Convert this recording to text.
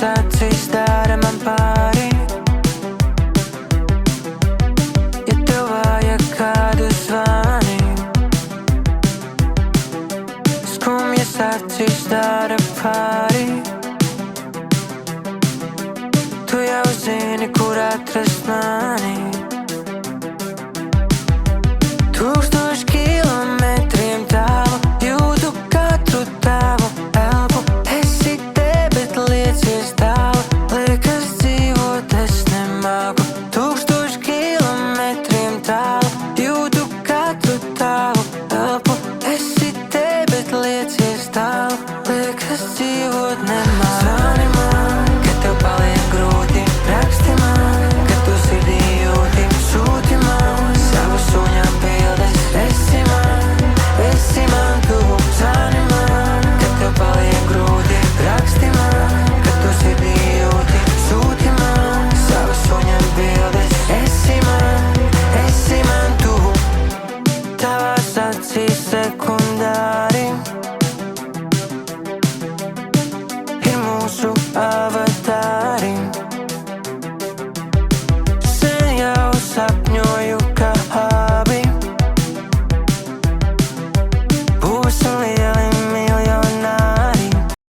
acīs dara man pāri. Ja tev vajag kādu zvani, skumjas acīs dara pāri. Tu jau zini, kur atrast mani. 1000 kilometriem tālu, jūtu katru tavu elpu. Esi te, bet liecies tālu, liekas dzīvot es nemāku. 1000 kilometriem tālu, jūtu katru tavu elpu. Esi te, bet liecies tālu, liekas dzīvot nemāku.